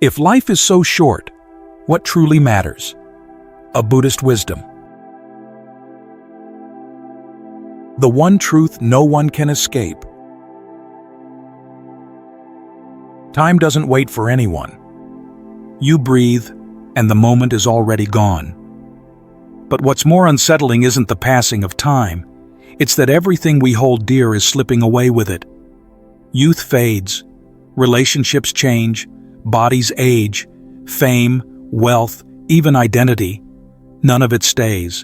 If life is so short, what truly matters? A Buddhist wisdom. The one truth no one can escape. Time doesn't wait for anyone. You breathe, and the moment is already gone. But what's more unsettling isn't the passing of time. It's that everything we hold dear is slipping away with it. Youth fades, relationships change, bodies age, fame, wealth, even identity. None of it stays.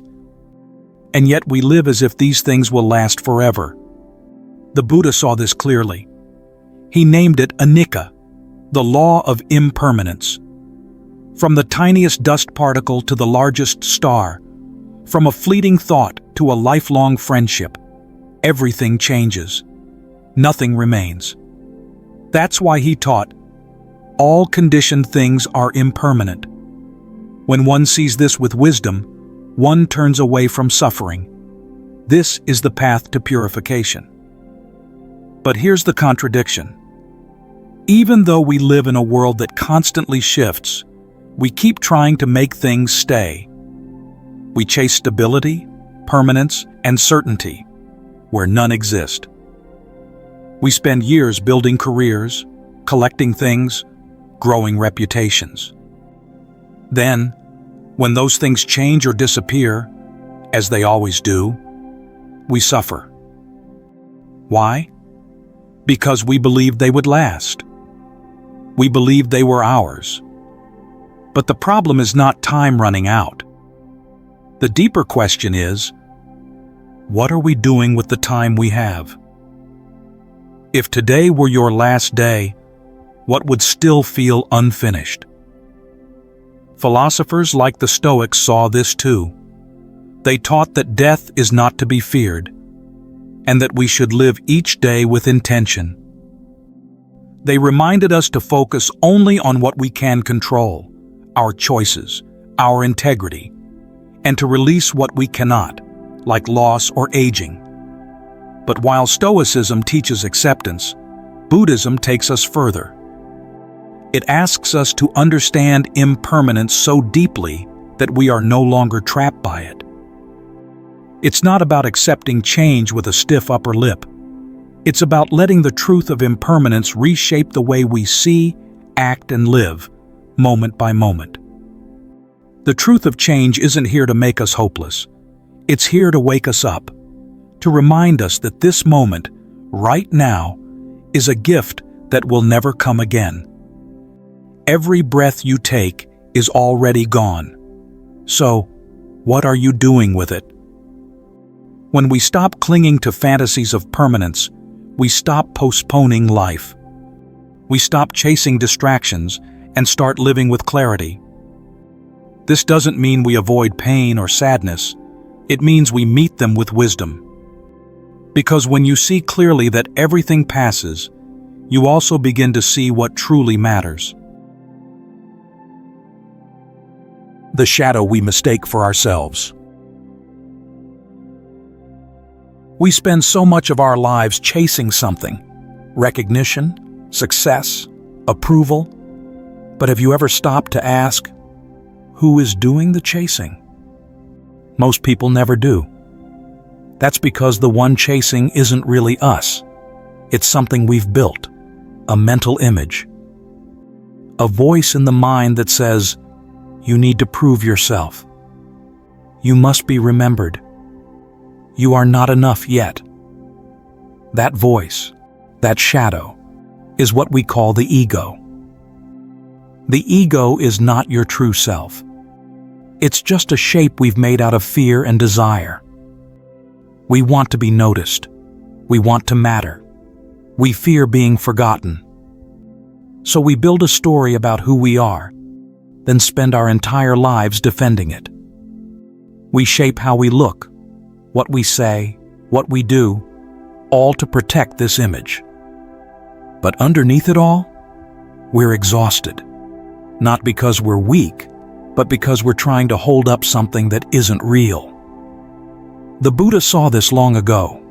And yet we live as if these things will last forever. The Buddha saw this clearly. He named it Anicca, the law of impermanence. From the tiniest dust particle to the largest star, from a fleeting thought to a lifelong friendship, everything changes. Nothing remains. That's why he taught, all conditioned things are impermanent. When one sees this with wisdom, one turns away from suffering. This is the path to purification. But here's the contradiction. Even though we live in a world that constantly shifts, we keep trying to make things stay. We chase stability, permanence, and certainty, where none exist. We spend years building careers, collecting things, growing reputations. Then, when those things change or disappear, as they always do, we suffer. Why? Because we believed they would last. We believed they were ours. But the problem is not time running out. The deeper question is, what are we doing with the time we have? If today were your last day, what would still feel unfinished? Philosophers like the Stoics saw this too. They taught that death is not to be feared, and that we should live each day with intention. They reminded us to focus only on what we can control, our choices, our integrity, and to release what we cannot, like loss or aging. But while Stoicism teaches acceptance, Buddhism takes us further. It asks us to understand impermanence so deeply that we are no longer trapped by it. It's not about accepting change with a stiff upper lip. It's about letting the truth of impermanence reshape the way we see, act, and live, moment by moment. The truth of change isn't here to make us hopeless. It's here to wake us up, to remind us that this moment, right now, is a gift that will never come again. Every breath you take is already gone. So, what are you doing with it? When we stop clinging to fantasies of permanence, we stop postponing life. We stop chasing distractions and start living with clarity. This doesn't mean we avoid pain or sadness. It means we meet them with wisdom. Because when you see clearly that everything passes, you also begin to see what truly matters. The shadow we mistake for ourselves. We spend so much of our lives chasing something, recognition, success, approval. But have you ever stopped to ask, who is doing the chasing? Most people never do. That's because the one chasing isn't really us. It's something we've built, a mental image. A voice in the mind that says, you need to prove yourself. You must be remembered. You are not enough yet. That voice, that shadow, is what we call the ego. The ego is not your true self. It's just a shape we've made out of fear and desire. We want to be noticed. We want to matter. We fear being forgotten. So we build a story about who we are, then spend our entire lives defending it. We shape how we look, what we say, what we do, all to protect this image. But underneath it all, we're exhausted. Not because we're weak, but because we're trying to hold up something that isn't real. The Buddha saw this long ago.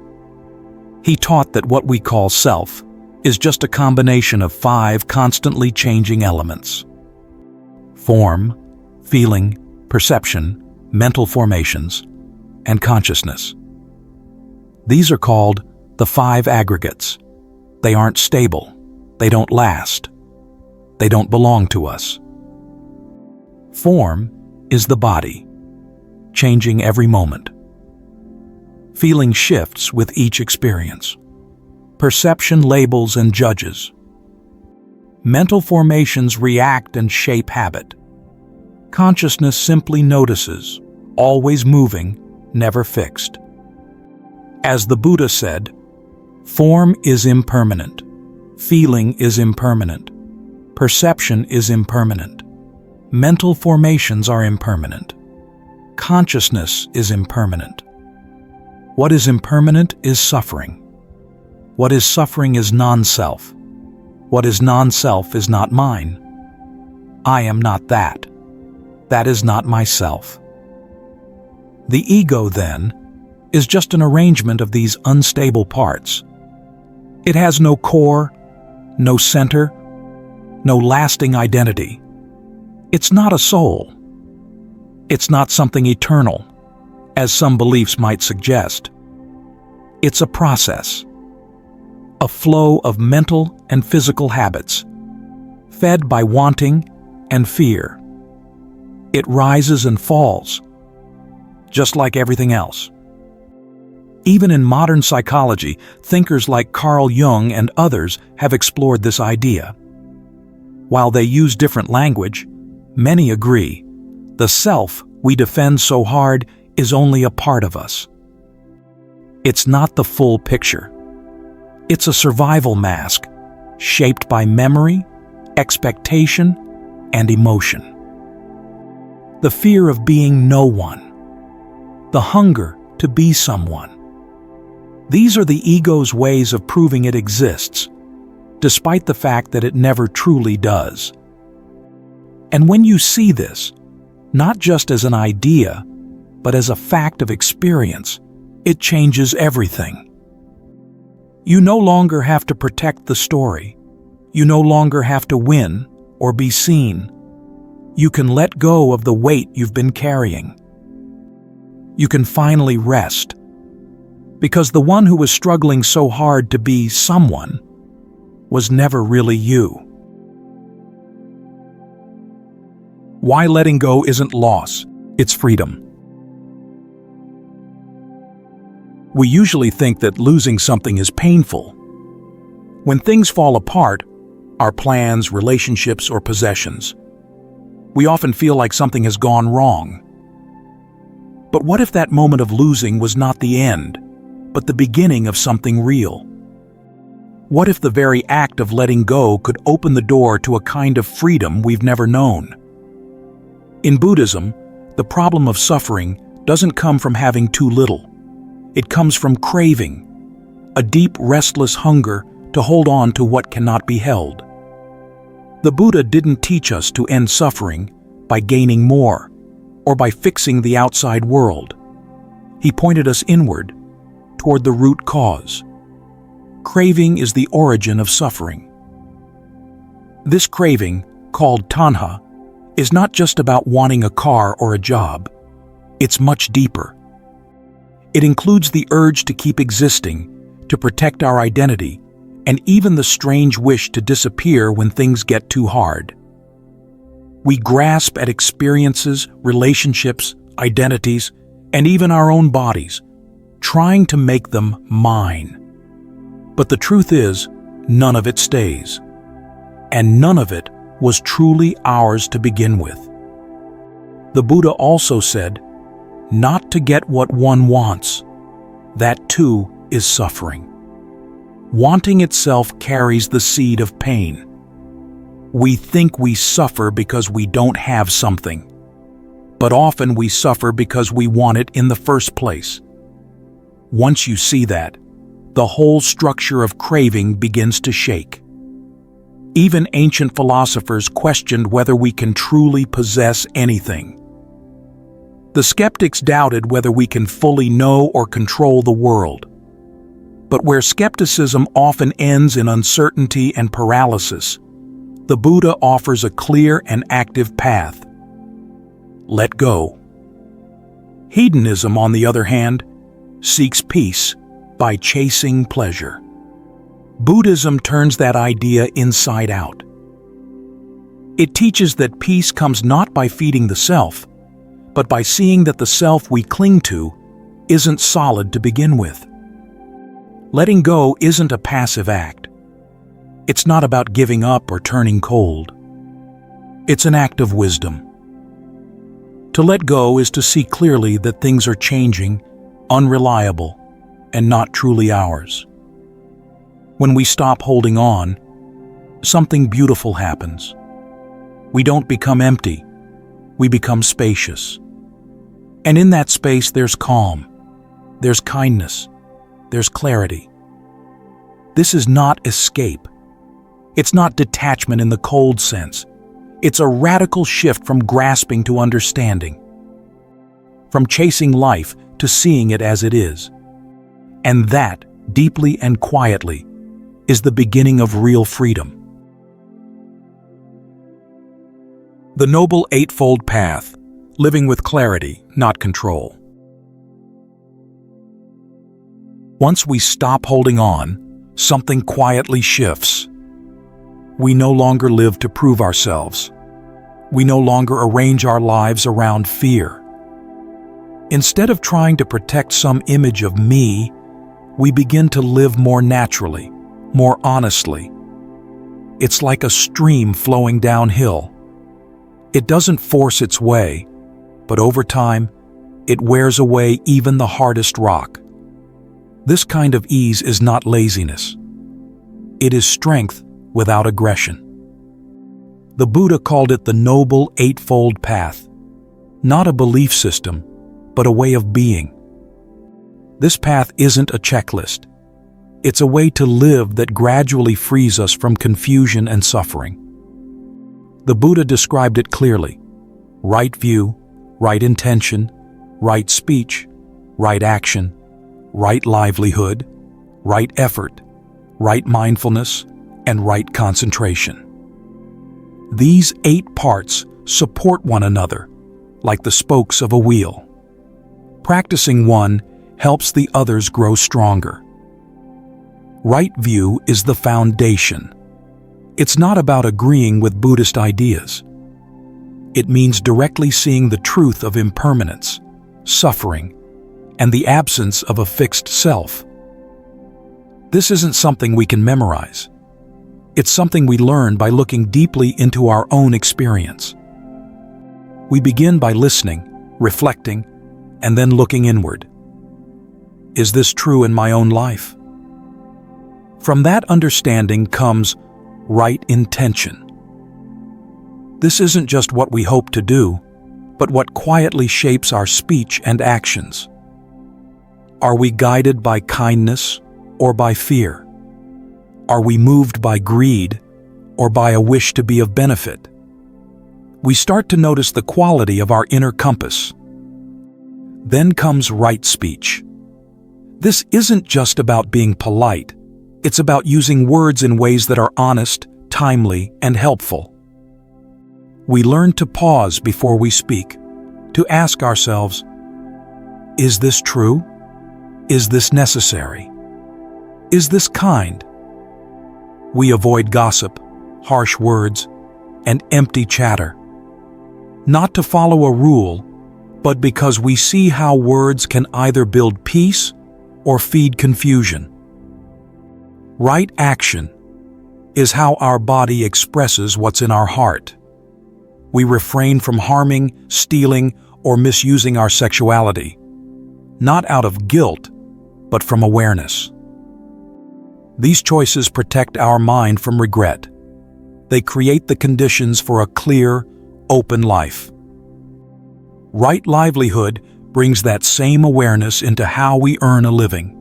He taught that what we call self is just a combination of 5 constantly changing elements: form, feeling, perception, mental formations, and consciousness. These are called the five aggregates. They aren't stable. They don't last. They don't belong to us. Form is the body, changing every moment. Feeling shifts with each experience. Perception labels and judges. Mental formations react and shape habit. Consciousness simply notices, always moving, never fixed. As the Buddha said, form is impermanent, feeling is impermanent, perception is impermanent, mental formations are impermanent, consciousness is impermanent. What is impermanent is suffering. What is suffering is non-self. What is non-self is not mine. I am not that. That is not myself. The ego, then, is just an arrangement of these unstable parts. It has no core, no center, no lasting identity. It's not a soul. It's not something eternal, as some beliefs might suggest. It's a process, a flow of mental and physical habits, fed by wanting and fear. It rises and falls, just like everything else. Even in modern psychology, thinkers like Carl Jung and others have explored this idea. While they use different language, many agree the self we defend so hard is only a part of us. It's not the full picture. It's a survival mask, shaped by memory, expectation, and emotion. The fear of being no one. The hunger to be someone. These are the ego's ways of proving it exists, despite the fact that it never truly does. And when you see this, not just as an idea, but as a fact of experience, it changes everything. You no longer have to protect the story. You no longer have to win or be seen. You can let go of the weight you've been carrying. You can finally rest. Because the one who was struggling so hard to be someone was never really you. Why letting go isn't loss, it's freedom. We usually think that losing something is painful. When things fall apart, our plans, relationships, or possessions, we often feel like something has gone wrong. But what if that moment of losing was not the end, but the beginning of something real? What if the very act of letting go could open the door to a kind of freedom we've never known? In Buddhism, the problem of suffering doesn't come from having too little. It comes from craving, a deep, restless hunger to hold on to what cannot be held. The Buddha didn't teach us to end suffering by gaining more or by fixing the outside world. He pointed us inward, toward the root cause. Craving is the origin of suffering. This craving, called tanha, is not just about wanting a car or a job. It's much deeper. It includes the urge to keep existing, to protect our identity, and even the strange wish to disappear when things get too hard. We grasp at experiences, relationships, identities, and even our own bodies, trying to make them mine. But the truth is, none of it stays. And none of it was truly ours to begin with. The Buddha also said, not to get what one wants. That too is suffering. Wanting itself carries the seed of pain. We think we suffer because we don't have something, but often we suffer because we want it in the first place. Once you see that, the whole structure of craving begins to shake. Even ancient philosophers questioned whether we can truly possess anything. The skeptics doubted whether we can fully know or control the world. But where skepticism often ends in uncertainty and paralysis, the Buddha offers a clear and active path. Let go. Hedonism, on the other hand, seeks peace by chasing pleasure. Buddhism turns that idea inside out. It teaches that peace comes not by feeding the self, but by seeing that the self we cling to isn't solid to begin with. Letting go isn't a passive act. It's not about giving up or turning cold. It's an act of wisdom. To let go is to see clearly that things are changing, unreliable, and not truly ours. When we stop holding on, something beautiful happens. We don't become empty, we become spacious. And in that space there's calm, there's kindness, there's clarity. This is not escape. It's not detachment in the cold sense. It's a radical shift from grasping to understanding, from chasing life to seeing it as it is. And that, deeply and quietly, is the beginning of real freedom. The Noble Eightfold Path, living with clarity, not control. Once we stop holding on, something quietly shifts. We no longer live to prove ourselves. We no longer arrange our lives around fear. Instead of trying to protect some image of me, we begin to live more naturally, more honestly. It's like a stream flowing downhill. It doesn't force its way, but over time, it wears away even the hardest rock. This kind of ease is not laziness. It is strength without aggression. The Buddha called it the Noble Eightfold Path, not a belief system, but a way of being. This path isn't a checklist. It's a way to live that gradually frees us from confusion and suffering. The Buddha described it clearly: right view, right intention, right speech, right action, right livelihood, right effort, right mindfulness, and right concentration. These 8 parts support one another, like the spokes of a wheel. Practicing one helps the others grow stronger. Right view is the foundation. It's not about agreeing with Buddhist ideas. It means directly seeing the truth of impermanence, suffering, and the absence of a fixed self. This isn't something we can memorize. It's something we learn by looking deeply into our own experience. We begin by listening, reflecting, and then looking inward. Is this true in my own life? From that understanding comes right intention. This isn't just what we hope to do, but what quietly shapes our speech and actions. Are we guided by kindness or by fear? Are we moved by greed or by a wish to be of benefit? We start to notice the quality of our inner compass. Then comes right speech. This isn't just about being polite. It's about using words in ways that are honest, timely, and helpful. We learn to pause before we speak, to ask ourselves, is this true? Is this necessary? Is this kind? We avoid gossip, harsh words, and empty chatter. Not to follow a rule, but because we see how words can either build peace or feed confusion. Right action is how our body expresses what's in our heart. We refrain from harming, stealing, or misusing our sexuality, not out of guilt, but from awareness. These choices protect our mind from regret. They create the conditions for a clear, open life. Right livelihood brings that same awareness into how we earn a living.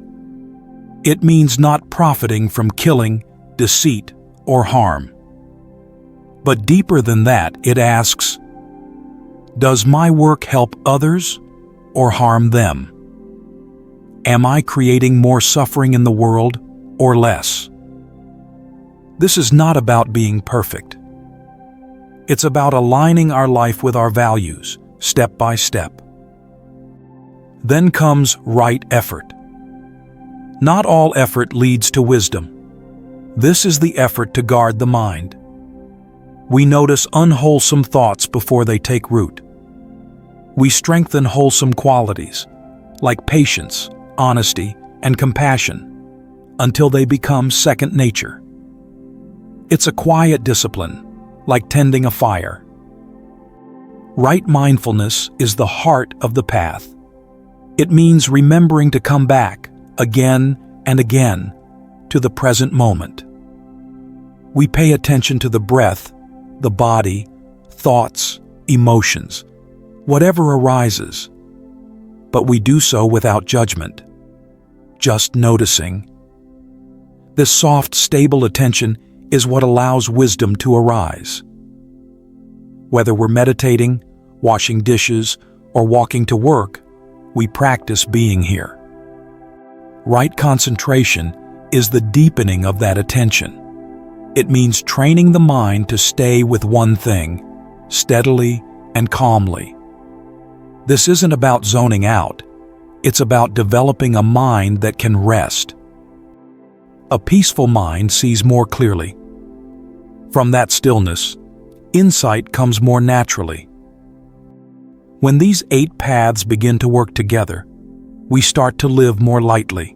It means not profiting from killing, deceit, or harm. But deeper than that, it asks, does my work help others or harm them? Am I creating more suffering in the world or less? This is not about being perfect. It's about aligning our life with our values, step by step. Then comes right effort. Not all effort leads to wisdom. This is the effort to guard the mind. We notice unwholesome thoughts before they take root. We strengthen wholesome qualities, like patience, honesty, and compassion, until they become second nature. It's a quiet discipline, like tending a fire. Right mindfulness is the heart of the path. It means remembering to come back, again and again, to the present moment. We pay attention to the breath, the body, thoughts, emotions, whatever arises. But we do so without judgment, just noticing. This soft, stable attention is what allows wisdom to arise. Whether we're meditating, washing dishes, or walking to work, we practice being here. Right concentration is the deepening of that attention. It means training the mind to stay with one thing, steadily and calmly. This isn't about zoning out. It's about developing a mind that can rest. A peaceful mind sees more clearly. From that stillness, insight comes more naturally. When these 8 paths begin to work together, we start to live more lightly.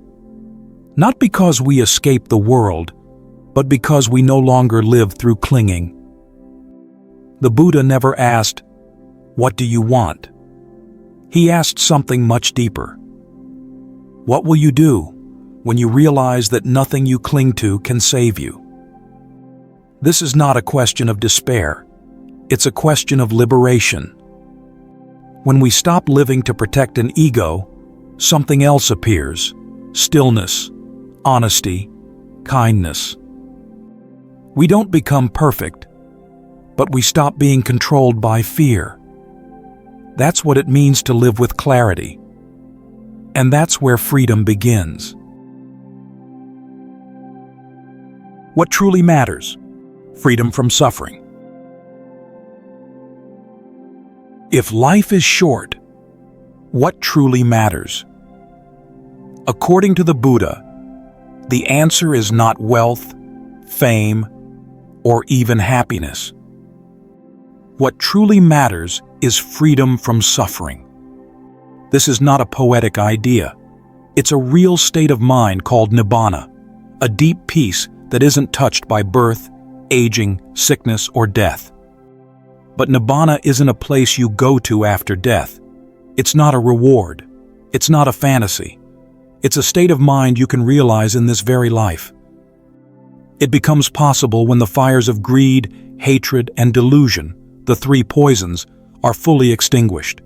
Not because we escape the world, but because we no longer live through clinging. The Buddha never asked, "What do you want?" He asked something much deeper. What will you do when you realize that nothing you cling to can save you? This is not a question of despair. It's a question of liberation. When we stop living to protect an ego, something else appears: stillness, honesty, kindness. We don't become perfect, but we stop being controlled by fear. That's what it means to live with clarity. And that's where freedom begins. What truly matters? Freedom from suffering. If life is short, what truly matters? According to the Buddha, the answer is not wealth, fame, or even happiness. What truly matters is freedom from suffering. This is not a poetic idea. It's a real state of mind called nibbana, a deep peace that isn't touched by birth, aging, sickness, or death. But nibbana isn't a place you go to after death. It's not a reward. It's not a fantasy. It's a state of mind you can realize in this very life. It becomes possible when the fires of greed, hatred, and delusion, the 3 poisons, are fully extinguished.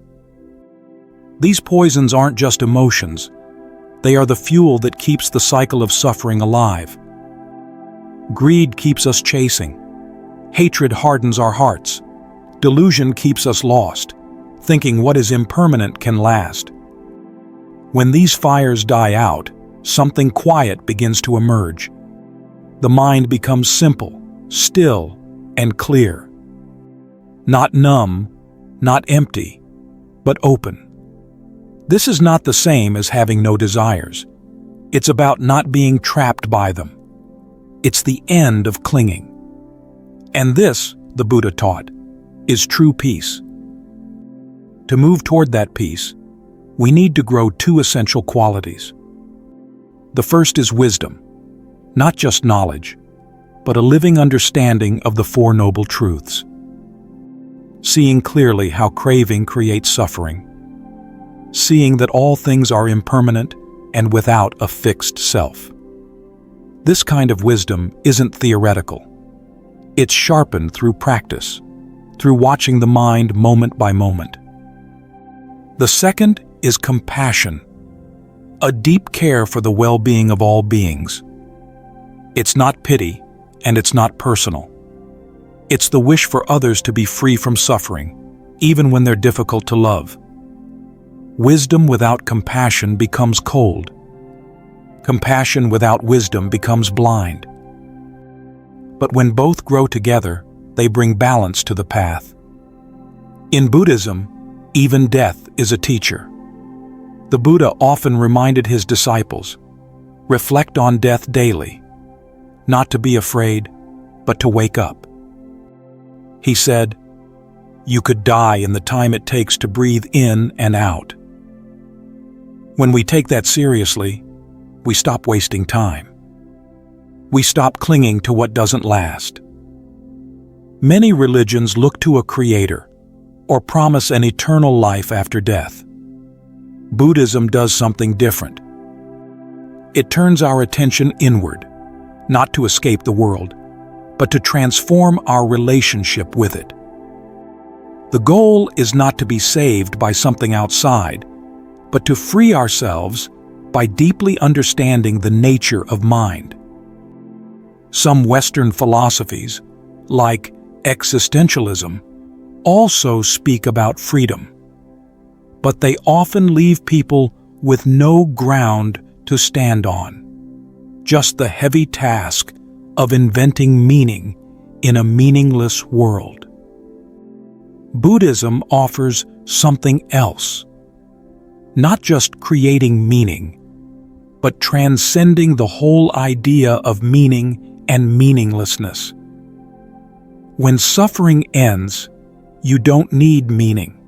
These poisons aren't just emotions. They are the fuel that keeps the cycle of suffering alive. Greed keeps us chasing. Hatred hardens our hearts. Delusion keeps us lost, thinking what is impermanent can last. When these fires die out, something quiet begins to emerge. The mind becomes simple, still, and clear. Not numb, not empty, but open. This is not the same as having no desires. It's about not being trapped by them. It's the end of clinging. And this, the Buddha taught, is true peace. To move toward that peace, we need to grow 2 essential qualities. The first is wisdom, not just knowledge, but a living understanding of the 4 noble truths. Seeing clearly how craving creates suffering. Seeing that all things are impermanent and without a fixed self. This kind of wisdom isn't theoretical. It's sharpened through practice, through watching the mind moment by moment. The second is compassion, a deep care for the well-being of all beings. It's not pity, and it's not personal. It's the wish for others to be free from suffering, even when they're difficult to love. Wisdom without compassion becomes cold. Compassion without wisdom becomes blind. But when both grow together, They bring balance to the path. In Buddhism, even death is a teacher. The Buddha often reminded his disciples, reflect on death daily, not to be afraid, but to wake up. He said, you could die in the time it takes to breathe in and out. When we take that seriously, we stop wasting time. We stop clinging to what doesn't last. Many religions look to a creator or promise an eternal life after death. Buddhism does something different. It turns our attention inward, not to escape the world, but to transform our relationship with it. The goal is not to be saved by something outside, but to free ourselves by deeply understanding the nature of mind. Some Western philosophies, like existentialism, also speak about freedom, but they often leave people with no ground to stand on, just the heavy task of inventing meaning in a meaningless world. Buddhism offers something else, not just creating meaning, but transcending the whole idea of meaning and meaninglessness. When suffering ends, you don't need meaning.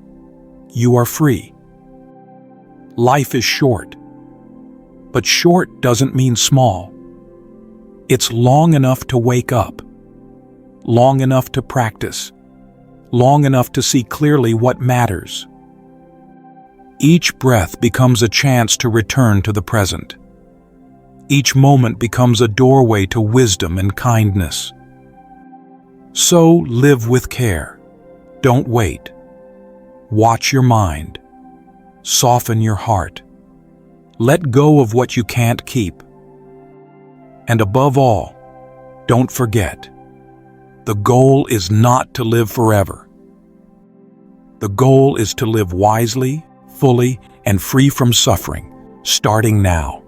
You are free. Life is short, but short doesn't mean small. It's long enough to wake up, long enough to practice, long enough to see clearly what matters. Each breath becomes a chance to return to the present. Each moment becomes a doorway to wisdom and kindness. So live with care. Don't wait. Watch your mind. Soften your heart. Let go of what you can't keep. And above all, don't forget, the goal is not to live forever. The goal is to live wisely, fully, and free from suffering, starting now.